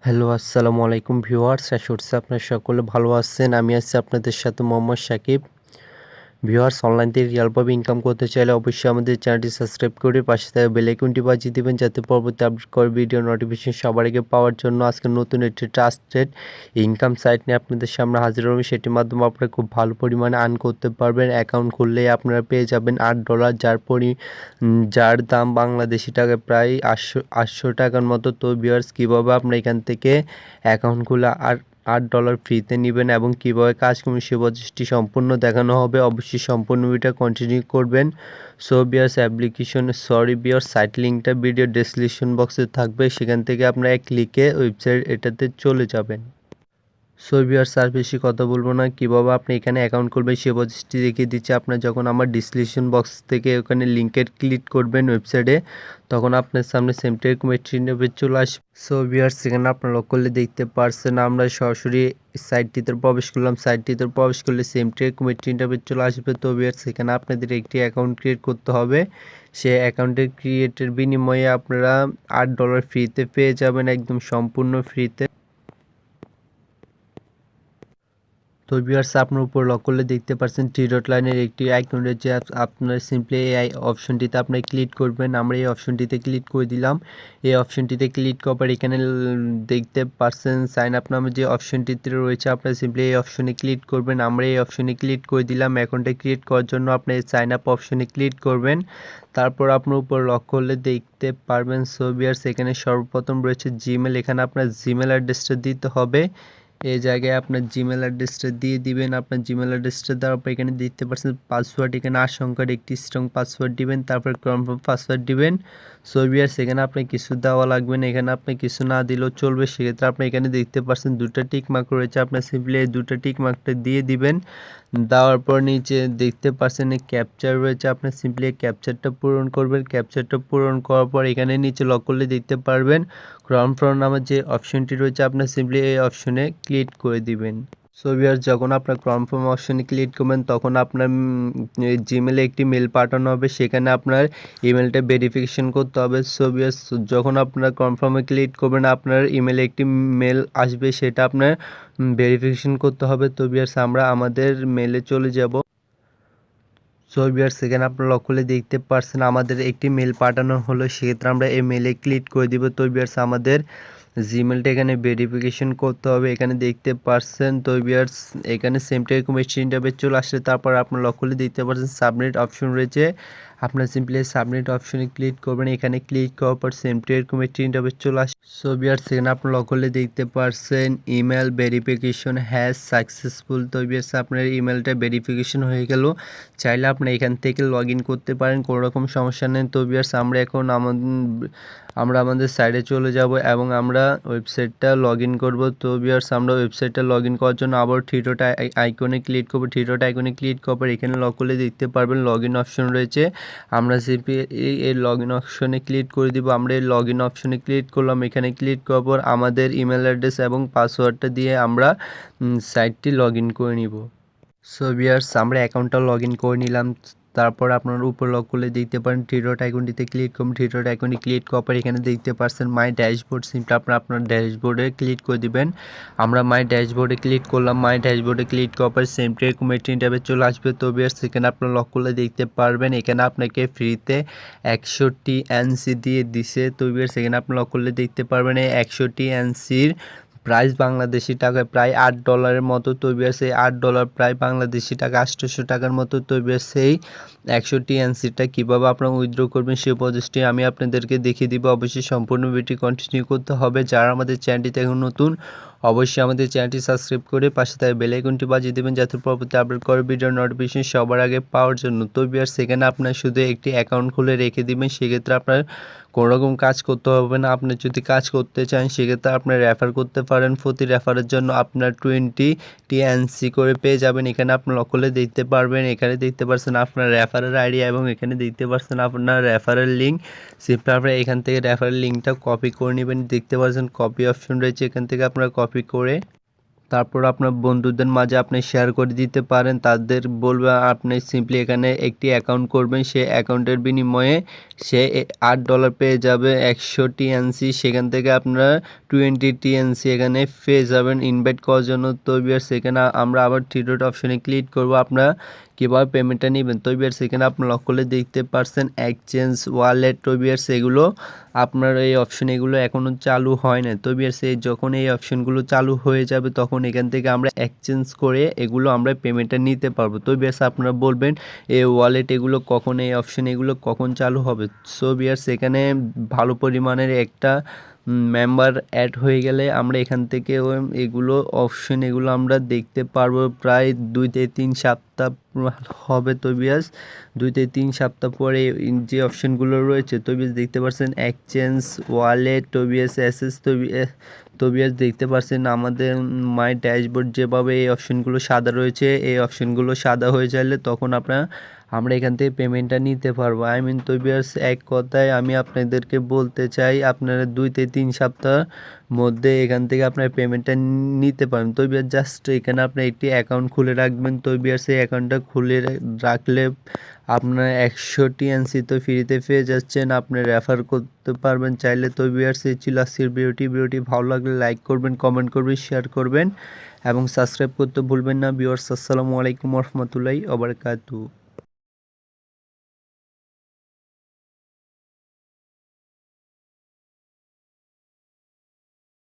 Hello, আসসালামু আলাইকুম viewers. আশা করছি আপনারা সকলে ভালো আছেন। আমি আছি আপনাদের সাথে মোহাম্মদ সাকিব। ভিউয়ার্স, অনলাইন থেকে রিয়ালভাবে ইনকাম করতে চাইলে অবশ্যই আমাদের চ্যানেলটি সাবস্ক্রাইব করে পাশে থাকা বেল আইকনটি বাজিয়ে দিবেন, যাতে পরবর্তী আপডেট করা ভিডিও নোটিফিকেশন সবার আগে পাওয়ার জন্য। আজকে নতুন একটি ট্রাস্টেড ইনকাম সাইট নিয়ে আপনাদের সামনে হাজির হলাম। সেটির মাধ্যমে আপনারা খুব ভালো পরিমাণে আর্ন করতে পারবেন। অ্যাকাউন্ট খুললেই আপনারা পেয়ে যাবেন $8, যার দাম বাংলাদেশি টাকায় প্রায় 800 টাকার মতো। তো ভিউয়ার্স, কীভাবে আপনারা এখান থেকে অ্যাকাউন্ট খুলে $8 ফ্রিতে নেবেন এবং কীভাবে কাজ করবেন সে প্রসেসটি সম্পূর্ণ দেখানো হবে। অবশ্যই সম্পূর্ণ ভিডিওটা কন্টিনিউ করবেন। সো ভিউয়ার্স, ভিউয়ার্স, সাইট লিঙ্কটা ভিডিও ডেসক্রিপশন বক্সে থাকবে, সেখান থেকে আপনারা এক ক্লিকে ওয়েবসাইট এটাতে চলে যাবেন। সো ভিউয়ার্স, আর বেশি কথা বলবো না, কীভাবে আপনি এখানে অ্যাকাউন্ট করবেন সে প্রসেসটি দেখিয়ে দিচ্ছি। আপনার যখন আমার ডিসক্রিপশন বক্স থেকে ওখানে লিঙ্কের ক্লিক করবেন ওয়েবসাইটে, তখন আপনার সামনে সেমটা এরকম একটি ইন্টারফেস চলে আসবে। সো ভিউয়ার্স, সেখানে আপনার লক্ষ্য করলে দেখতে পারছেন আমরা সরাসরি সাইটটিতে প্রবেশ করলাম। সাইটটিতে প্রবেশ করলে সেমটা এরকম একটি ইন্টারফেস চলে আসবে। তো ভিউয়ার্স, সেখানে আপনাদের একটি অ্যাকাউন্ট ক্রিয়েট করতে হবে। সে অ্যাকাউন্টের ক্রিয়েটের বিনিময়ে আপনারা $8 ফ্রিতে পেয়ে যাবেন, একদম সম্পূর্ণ ফ্রিতে। তো ভিউয়ার্স, আপনার উপর লক্ষ্য করলে দেখতে পাচ্ছেন 3 ডট লাইনের একটি আইকন রয়েছে। আপনার সিম্পলি এই অপশনটিতে আপনি ক্লিক করবেন। আমরা এই অপশনটিতে ক্লিক করে দিলাম। এই অপশনটিতে ক্লিক করার পর এখানে দেখতে পাচ্ছেন সাইন আপ নামে যে অপশনটিতে রয়েছে, আপনার সিম্পলি এই অপশনে ক্লিক করবেন। আমরা এই অপশনে ক্লিক করে দিলাম। অ্যাকাউন্টটা ক্রিয়েট করার জন্য আপনি সাইন আপ অপশনে ক্লিক করবেন। তারপর আপনার উপর লক্ষ্য করলে দেখতে পারবেন সো ভিউয়ার্স, এখানে সর্বপ্রথম রয়েছে জিমেল। এখানে আপনার জিমেল অ্যাড্রেসটা দিতে হবে। এই জায়গায় আপনার জিমেল অ্যাড্রেসটা দিয়ে দিবেন। আপনার জিমেল অ্যাড্রেসটা দেওয়ার পর এখানে দেখতে পাচ্ছেন পাসওয়ার্ড, এখানে 8 সংখ্যার একটি স্ট্রং পাসওয়ার্ড দিবেন, তারপর কনফার্ম পাসওয়ার্ড দিবেন। সো ভিউয়ার্স, এখানে আপনি কিছু দেওয়া লাগবে না, এখানে আপনি কিছু না দিলেও চলবে। সেক্ষেত্রে আপনি এখানে দেখতে পাচ্ছেন 2টা টিক মার্ক রয়েছে, আপনার সিম্পলি এই 2টা টিক মার্কটা দিয়ে দিবেন। দেওয়ার পর নিচে দেখতে পাচ্ছেন ক্যাপচার রয়েছে, আপনার সিম্পলি ক্যাপচারটা পূরণ করবেন। ক্যাপচারটা পূরণ করার পর এখানে নিচে লক করলে দেখতে পারবেন কনফার্ম নামের যে অপশনটি রয়েছে, আপনার সিম্পলি এই অপশনে ক্লিক করে দিবেন। সো ভিউয়ার্স, যখন আপনার কনফার্ম অপশনে ক্লিক করবেন তখন আপনার জিমেলে একটি মেল পাঠানো হবে, সেখানে আপনার ইমেলটা ভেরিফিকেশন করতে হবে। সো ভিউয়ার্স, যখন আপনার কনফার্মে ক্লিক করবেন আপনার ইমেলে একটি মেল আসবে, সেটা আপনার ভেরিফিকেশন করতে হবে। তো ভিউয়ার্স, আমরা আমাদের মেলে চলে যাব। সো ভিউয়ার্স, সেখানে আপনারা লক্ষ্য করলে দেখতে পারছেন আমাদের একটি মেল পাঠানো হলো, সেক্ষেত্রে আমরা এই মেলে ক্লিক করে দিব। তো ভিউয়ার্স, আমাদের জিমেলটা এখানে ভেরিফিকেশন করতে হবে, এখানে দেখতে পারছেন। তো ভিউয়ার্স, এখানে সেমটা এরকম ইন্টারফেস চলে আসলে তারপর আপনার লক্ষ্য করলে দেখতে পাচ্ছেন সাবমিট অপশন রয়েছে, আপনার সিম্পলি সাবমিট অপশনে ক্লিক করবেন। এখানে ক্লিক করার পর সেমটা এরকম একটি ইন্টারফেস চলে আসে। সো ভিউয়ার্স, সেখানে আপনার লক্ষ্য করলে দেখতে পারছেন ইমেল ভেরিফিকেশন হ্যাজ সাকসেসফুল। তো ভিউয়ার্স, আপনার ইমেলটা ভেরিফিকেশন হয়ে গেল। চাইলে আপনি এখান থেকে লগ ইন করতে পারেন, কোনো রকম সমস্যা নেই। তো ভিউয়ার্স, আমরা এখন আমরা আমাদের সাইটে চলে যাব এবং আমরা ওয়েবসাইটটা লগ ইন করবো। তো ভিউয়ার্স, আমরা ওয়েবসাইটটা লগ ইন করার জন্য আবার থ্রি ডট আইকনে ক্লিক করবো। থ্রি ডট আইকনে ক্লিক করার পর এখানে লক করলে দেখতে পারবেন লগ ইন অপশন রয়েছে, আমরা সিম্পলি এই লগ ইন অপশনে ক্লিক করে দিব। আমরা এই লগ ইন অপশনে ক্লিক করলাম। এখানে ক্লিক করার পর আমাদের ইমেল অ্যাড্রেস এবং পাসওয়ার্ডটা দিয়ে আমরা সাইটটি লগ ইন করে নিব। সো ভিউয়ার্স, আমরা অ্যাকাউন্টটা লগ ইন করে নিলাম। তারপর আপনার উপর লক করলে দেখতে পারেন থ্রি ডট আইকনটিতে ক্লিক করুন। থ্রি ডট আইকনে ক্লিক করার পর এখানে দেখতে পাচ্ছেন মাই ড্যাশবোর্ড, সিম্পলি আপনার ড্যাশবোর্ডে ক্লিক করে দিবেন। আমরা মাই ড্যাশবোর্ডে ক্লিক করলাম। মাই ড্যাশবোর্ডে ক্লিক করার পর সেমটি এরকম একটি ইন্টারফেস চলে আসবে। তো ভিউয়ার্স, সেখানে আপনার লক করলে দেখতে পারবেন এখানে আপনাকে ফ্রিতে 100টি এনসি দিয়ে দিছে। তো ভিউয়ার্স, সেখানে আপনি লক করলে দেখতে পারবেন এই 100টি এনসির প্রাইস বাংলাদেশি টাকায় প্রায় $8 মতো। তো ভিউয়ার্স, এই $8 প্রায় বাংলাদেশি টাকা 800 টাকার মতো। তো ভিউয়ার্স, সেই 100টি এনসিটা কীভাবে আপনারা উইথড্র করবেন সেই প্রসেসটি আমি আপনাদেরকে দেখিয়ে দিব। অবশ্যই সম্পূর্ণ ভিডিওটি কন্টিনিউ করতে হবে। যারা আমাদের চ্যানেলটিতে এখন নতুন, অবশ্যই আমাদের চ্যানেলটি সাবস্ক্রাইব করে পাশে থাকা বেল আইকনটি বাজিয়ে দেবেন, যাতে পরবর্তী আপলোড করা ভিডিওর নোটিফিকেশন সবার আগে পাওয়ার জন্য। তো ভিউয়ার্স, সেখানে আপনার শুধু একটি অ্যাকাউন্ট খুলে রেখে দিবেন, সেক্ষেত্রে আপনার কোনো রকম কাজ করতে হবে না। আপনি যদি কাজ করতে চান সেক্ষেত্রে আপনার রেফার করতে পারেন। প্রতি রেফারের জন্য আপনার 20টি এনসি করে পেয়ে যাবেন। এখানে আপনার লক্ষ্যলে দেখতে পারবেন, এখানে দেখতে পাচ্ছেন আপনার রেফারের আইডি এবং এখানে দেখতে পাচ্ছেন আপনার রেফারের লিঙ্ক। সিম্পলি আপনারা এখান থেকে রেফারের লিঙ্কটা কপি করে নেবেন। দেখতে পাচ্ছেন কপি অপশন রয়েছে, এখান থেকে আপনারা কপি করে তারপর আপনার বন্ধুদের মাঝে আপনি শেয়ার করে দিতে পারেন। তাদের বলবে আপনি সিম্পলি এখানে একটি অ্যাকাউন্ট করবেন, সেই অ্যাকাউন্টের বিনিময়ে সে $8 পেয়ে যাবে 100টি এনসি। সেখান থেকে আপনারা 20 টিএনসি এখানে পেয়ে যাবেন ইনভাইট করার জন্য। তো ভিউয়ার্স এখানে আমরা আবার থ্রি ডট অপশনে ক্লিক করব, আপনারা কীভাবে পেমেন্টটা নেবেন। তো ভিউয়ার্স এখানে আপনারা লক্ষ্য করলে দেখতে পারছেন এক্সচেঞ্জ ওয়ালেট। তো ভিউয়ার্স এগুলো আপনার এই অপশন এগুলো এখনও চালু হয় না। তো ভিউয়ার্স যখন এই অপশনগুলো চালু হয়ে যাবে তখন এখান থেকে আমরা এক্সচেঞ্জ করে এগুলো আমরা পেমেন্টটা নিতে পারবো। তো ভিউয়ার্স আপনারা বলবেন এই ওয়ালেট এগুলো কখন, এই অপশন এগুলো কখন চালু হবে। সো ভিউয়ার্স এখানে ভালো পরিমাণের একটা মেম্বার অ্যাড হয়ে গেলে আমরা এখান থেকে এগুলো অপশন এগুলো আমরা দেখতে পারবো প্রায় 2 থেকে 3 সপ্তাহ হবে। তো ভিউয়ার্স 2 থেকে 3 সপ্তাহ পরে যে অপশনগুলো রয়েছে তো ভিউয়ার্স দেখতে পাচ্ছেন এক্সচেঞ্জ ওয়ালেট, তো ভিউয়ার্স অ্যাসেস, তো ভিউয়ার্স দেখতে পাচ্ছেন আমাদের মাই ড্যাশবোর্ড যেভাবে এই অপশনগুলো সাদা রয়েছে, এই অপশনগুলো সাদা হয়ে যাইলে তখন আমরা এখান থেকে পেমেন্টটা নিতে পারবো। তো ভিউয়ার্স এক কথায় আমি আপনাদেরকে বলতে চাই আপনারা 2 থেকে 3 সপ্তাহ মধ্যে এখান থেকে আপনার পেমেন্টটা নিতে পারেন। তো ভিউয়ার্স জাস্ট এখানে আপনার একটি অ্যাকাউন্ট খুলে রাখবেন। তো ভিউয়ার্স এই অ্যাকাউন্টটা খুলে রাখলে আপনার 100 টিএনসি তো ফ্রিতে পেয়ে যাচ্ছেন, আপনি রেফার করতে পারবেন চাইলে। তো ভিউয়ার্স এই ছিল আজকের ভিডিওটি ভালো লাগলে লাইক করবেন, কমেন্ট করবেন, শেয়ার করবেন এবং সাবস্ক্রাইব করতে ভুলবেন না। ভিউয়ার্স আসসালামু আলাইকুম ওয়া রাহমাতুল্লাহি ওয়া বারাকাতুহু।